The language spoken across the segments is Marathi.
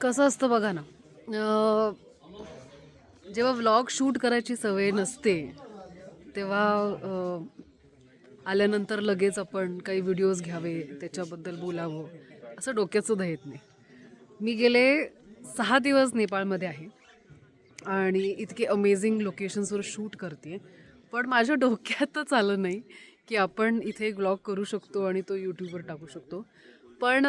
कसं असतं बघा ना, जेव्हा व्लॉग शूट करायची सवय नसते तेव्हा आल्यानंतर लगेच आपण काही व्हिडिओज घ्यावे, त्याच्याबद्दल बोलावं, असं डोक्यात सुद्धा येत नाही. मी गेले 6 दिवस नेपाळमध्ये आहे आणि इतके अमेझिंग लोकेशन्सवर शूट करते, पण माझ्या डोक्यातच आलं नाही की आपण इथे एक व्लॉग करू शकतो आणि तो यूट्यूबवर टाकू शकतो. पण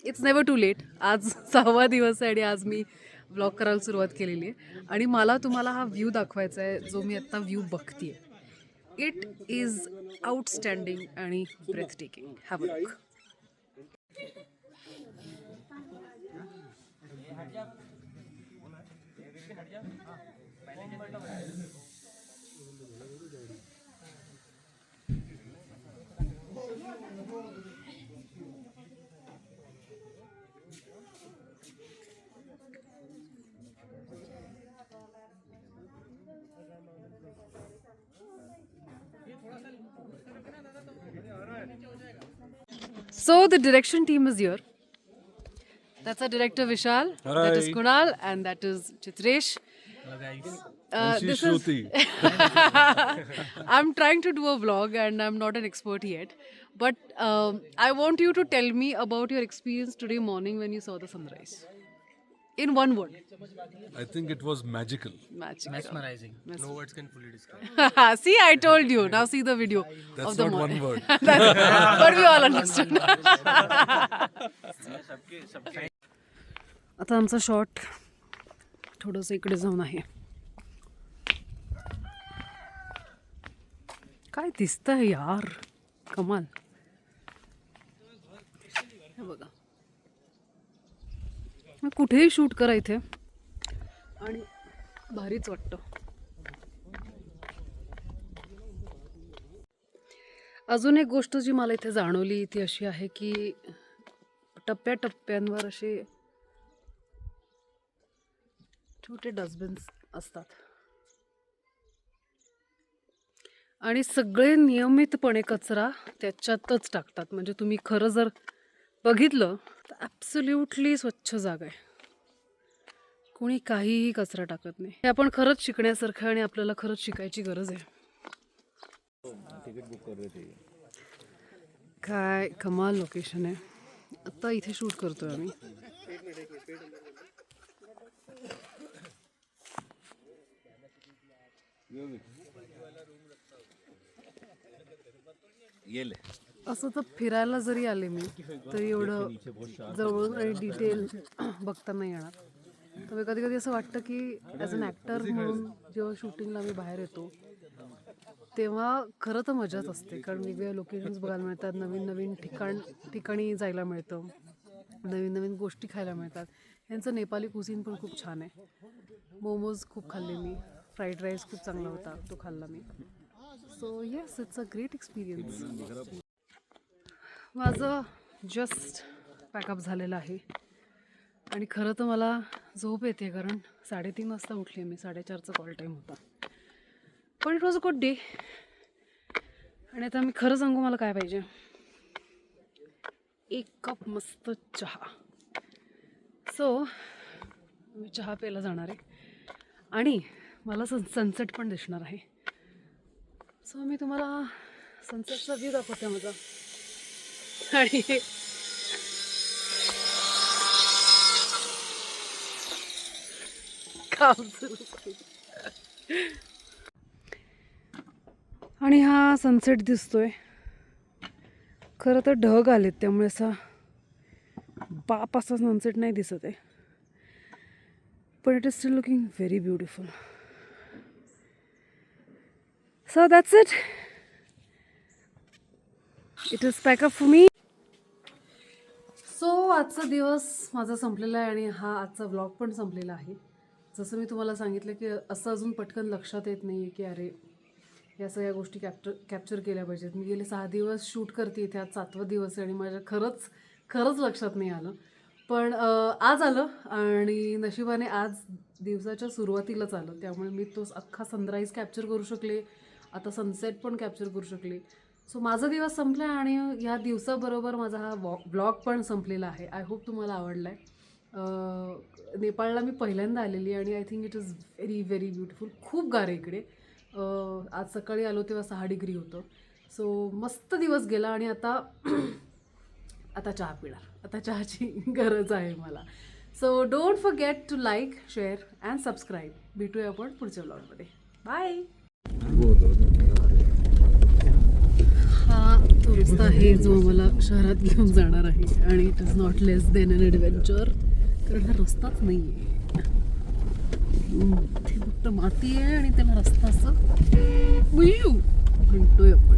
इट्स नेवर टू लेट. आज 6वा दिवस आहे आणि आज मी व्लॉग करायला सुरुवात केलेली आहे आणि मला तुम्हाला हा व्ह्यू दाखवायचा आहे जो मी आत्ता व्ह्यू बघते. इट इज आउटस्टँडिंग आणि breathtaking. Have a look. So the direction team is here. That's our director Vishal, that is Kunal, and that is Chitresh. This is I'm trying to do a vlog and I'm not an expert yet. But I want you to tell me about your experience today morning when you saw the sunrise. In one word. I think it was magical. Magical. Mesmerizing. No words can fully describe. See, I told you. Now see the video That's of the not morning. one word. But we all understood. आता आमचा शॉट थोडंसं इकडे जाऊन आहे. काय दिसतंय यार, कमाल. हे बघा, कुठेही शूट करा इथे आणि भारीच वाटतं. अजून एक गोष्ट जी मला इथे जाणवली ती अशी आहे की टप्प्याटप्प्यांवर असे छोटे डस्टबिन्स असतात आणि सगळे नियमितपणे कचरा त्याच्यातच टाकतात. म्हणजे तुम्ही खरं जर बघितलं तर ॲब्सोल्युटली स्वच्छ जागा आहे, कोणी काहीही कचरा टाकत नाही. हे आपण खरंच शिकण्यासारखं आणि आपल्याला खरंच शिकायची गरज आहे. काय कमाल लोकेशन आहे. आता इथे शूट करतोय आम्ही. असं तर फिरायला जरी आले मी तरी एवढं जवळून आणि डिटेल बघता नाही येणार. तर कधी कधी असं वाटतं की ॲज अन ॲक्टर म्हणून जेव्हा शूटिंगला मी बाहेर येतो तेव्हा खरं तर मजाच असते, कारण वेगवेगळ्या लोकेशन्स बघायला मिळतात, नवीन नवीन ठिकाणी जायला मिळतं, नवीन नवीन गोष्टी खायला मिळतात. यांचं नेपाली कुझिन पण खूप छान आहे. मोमोज खूप खाल्ले मी, फ्राईड राईस खूप चांगला होता, तो खाल्ला मी. So yes, it's a great experience. माझं जस्ट पॅकअप झालेलं आहे आणि खरं तर मला झोप येते, कारण 3:30 वाजता उठली मी. 4:30चा कॉल टाईम होता. पण it was a good day. आणि आता मी खरं सांगू मला काय पाहिजे, एक कप मस्त चहा. सो मी चहा प्यायला जाणार आहे आणि मला सनसेट पण दिसणार आहे. सो मी तुम्हाला सनसेटचा व्ह्यू दाखवते माझा. आणि काम सुरू. आणि हा सनसेट दिसतोय. खरं तर ढग आलेत त्यामुळे असा बाप असा सनसेट नाही दिसत आहे, पण it is still looking very beautiful. So that's it. It is pack up for me. So आजचा दिवस माझा संपलेला आहे आणि हा आजचा व्लॉग पण संपलेला आहे. जसं मी तुम्हाला सांगितलं की असं अजून पटकन लक्षात येत नाही आहे की अरे या सगळ्या गोष्टी कॅप्चर केल्या पाहिजेत. मी गेले 6 दिवस शूट करते इथे, आज 7वा दिवस आहे आणि माझ्या खरंच लक्षात नाही आलं. पण आज आलं आणि नशिबाने आज दिवसाच्या सुरुवातीलाच आलं, त्यामुळे मी तो अख्खा सनराईज कॅप्चर करू शकले, आता सनसेट पण कॅप्चर करू शकले. सो माझा दिवस संपला आणि ह्या दिवसाबरोबर माझा हा व्लॉग पण संपलेला आहे. आय होप तुम्हाला आवडला आहे. नेपाळला मी पहिल्यांदा आलेली आणि I think it is very very beautiful. खूप गार आहे इकडे. आज सकाळी आलो तेव्हा 6 डिग्री होतं. सो मस्त दिवस गेला आणि आता चहा पिणार. आता चहाची गरज आहे मला. So don't forget to like, share and subscribe. भेटूया आपण पुढच्या व्लॉगमध्ये. बाय. हा तो रस्ता आहे जो मला शहरात घेऊन जाणार आहे आणि it is not less than an adventure, कारण हा रस्ताच नाही आहे. इथे फक्त माती आहे आणि त्याला रस्ता असं म्हणतोय आपण.